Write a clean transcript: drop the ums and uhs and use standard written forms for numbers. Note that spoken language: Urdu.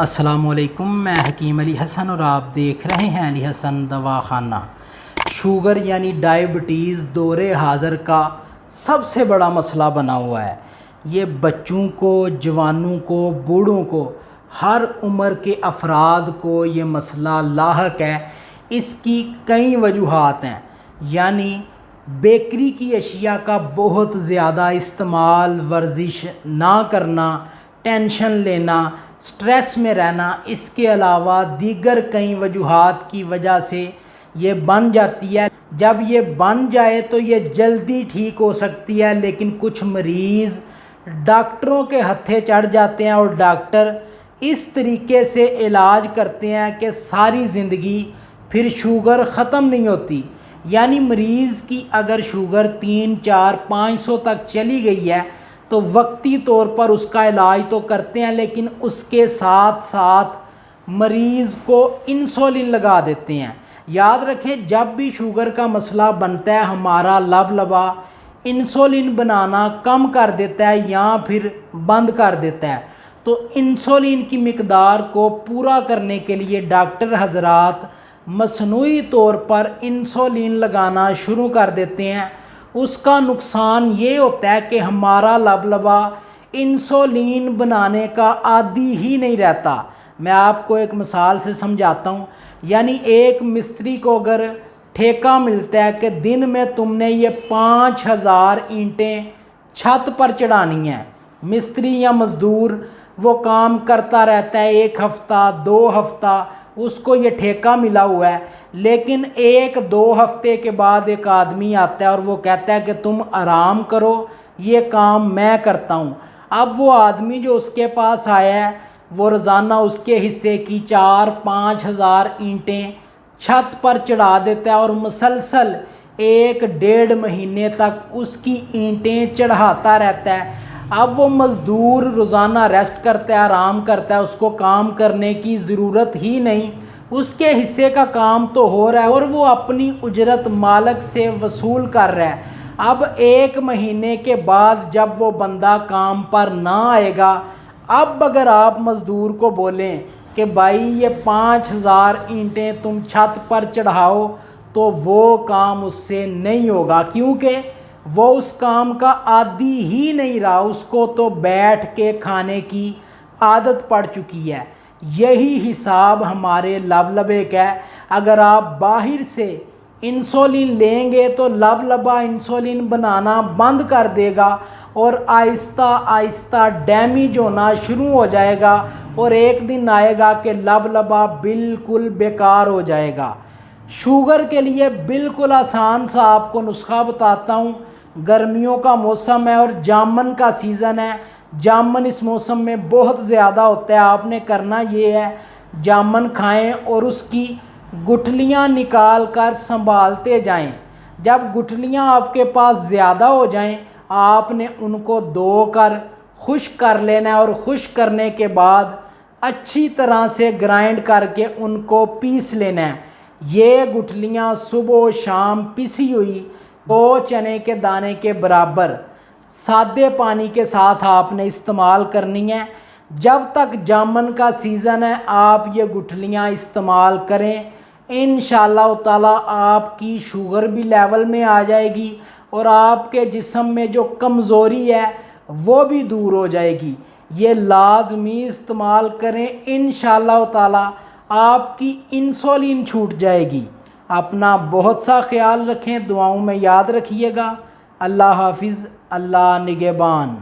السلام علیکم، میں حکیم علی حسن اور آپ دیکھ رہے ہیں علی حسن دواخانہ۔ شوگر یعنی ڈائبٹیز دور حاضر کا سب سے بڑا مسئلہ بنا ہوا ہے۔ یہ بچوں کو، جوانوں کو، بوڑھوں کو، ہر عمر کے افراد کو یہ مسئلہ لاحق ہے۔ اس کی کئی وجوہات ہیں، یعنی بیکری کی اشیاء کا بہت زیادہ استعمال، ورزش نہ کرنا، ٹینشن لینا، سٹریس میں رہنا، اس کے علاوہ دیگر کئی وجوہات کی وجہ سے یہ بن جاتی ہے۔ جب یہ بن جائے تو یہ جلدی ٹھیک ہو سکتی ہے، لیکن کچھ مریض ڈاکٹروں کے ہتھے چڑھ جاتے ہیں اور ڈاکٹر اس طریقے سے علاج کرتے ہیں کہ ساری زندگی پھر شوگر ختم نہیں ہوتی۔ یعنی مریض کی اگر شوگر 300، 400، 500 تک چلی گئی ہے تو وقتی طور پر اس کا علاج تو کرتے ہیں، لیکن اس کے ساتھ ساتھ مریض کو انسولین لگا دیتے ہیں۔ یاد رکھیں، جب بھی شوگر کا مسئلہ بنتا ہے ہمارا لبا انسولین بنانا کم کر دیتا ہے یا پھر بند کر دیتا ہے۔ تو انسولین کی مقدار کو پورا کرنے کے لیے ڈاکٹر حضرات مصنوعی طور پر انسولین لگانا شروع کر دیتے ہیں۔ اس کا نقصان یہ ہوتا ہے کہ ہمارا لبا انسولین بنانے کا عادی ہی نہیں رہتا۔ میں آپ کو ایک مثال سے سمجھاتا ہوں۔ یعنی ایک مستری کو اگر ٹھیکہ ملتا ہے کہ دن میں تم نے یہ 5000 اینٹیں چھت پر چڑھانی ہیں، مستری یا مزدور وہ کام کرتا رہتا ہے، 1 ہفتہ 2 ہفتہ اس کو یہ ٹھیکہ ملا ہوا ہے، لیکن 1-2 ہفتے کے بعد ایک آدمی آتا ہے اور وہ کہتا ہے کہ تم آرام کرو، یہ کام میں کرتا ہوں۔ اب وہ آدمی جو اس کے پاس آیا ہے وہ روزانہ اس کے حصے کی 4-5 ہزار اینٹیں چھت پر چڑھا دیتا ہے اور مسلسل 1-1.5 مہینے تک اس کی اینٹیں چڑھاتا رہتا ہے۔ اب وہ مزدور روزانہ ریسٹ کرتا ہے، آرام کرتا ہے، اس کو کام کرنے کی ضرورت ہی نہیں، اس کے حصے کا کام تو ہو رہا ہے اور وہ اپنی اجرت مالک سے وصول کر رہا ہے۔ اب 1 مہینے کے بعد جب وہ بندہ کام پر نہ آئے گا، اب اگر آپ مزدور کو بولیں کہ بھائی یہ 5000 اینٹیں تم چھت پر چڑھاؤ، تو وہ کام اس سے نہیں ہوگا، کیونکہ وہ اس کام کا عادی ہی نہیں رہا، اس کو تو بیٹھ کے کھانے کی عادت پڑ چکی ہے۔ یہی حساب ہمارے لبے کا ہے۔ اگر آپ باہر سے انسولین لیں گے تو لبا انسولین بنانا بند کر دے گا اور آہستہ آہستہ ڈیمیج ہونا شروع ہو جائے گا، اور ایک دن آئے گا کہ لبا بالکل بیکار ہو جائے گا۔ شوگر کے لیے بالکل آسان سا آپ کو نسخہ بتاتا ہوں۔ گرمیوں کا موسم ہے اور جامن کا سیزن ہے۔ جامن اس موسم میں بہت زیادہ ہوتا ہے۔ آپ نے کرنا یہ ہے، جامن کھائیں اور اس کی گٹھلیاں نکال کر سنبھالتے جائیں۔ جب گٹھلیاں آپ کے پاس زیادہ ہو جائیں، آپ نے ان کو دھو کر خشک کر لینا ہے، اور خشک کرنے کے بعد اچھی طرح سے گرائنڈ کر کے ان کو پیس لینا ہے۔ یہ گٹھلیاں صبح و شام پسی ہوئی 2 چنے کے دانے کے برابر سادے پانی کے ساتھ آپ نے استعمال کرنی ہے۔ جب تک جامن کا سیزن ہے آپ یہ گٹھلیاں استعمال کریں، انشاءاللہ تعالی آپ کی شوگر بھی لیول میں آ جائے گی اور آپ کے جسم میں جو کمزوری ہے وہ بھی دور ہو جائے گی۔ یہ لازمی استعمال کریں، انشاءاللہ تعالی آپ کی انسولین چھوٹ جائے گی۔ اپنا بہت سا خیال رکھیں، دعاؤں میں یاد رکھیے گا۔ اللہ حافظ، اللہ نگہبان۔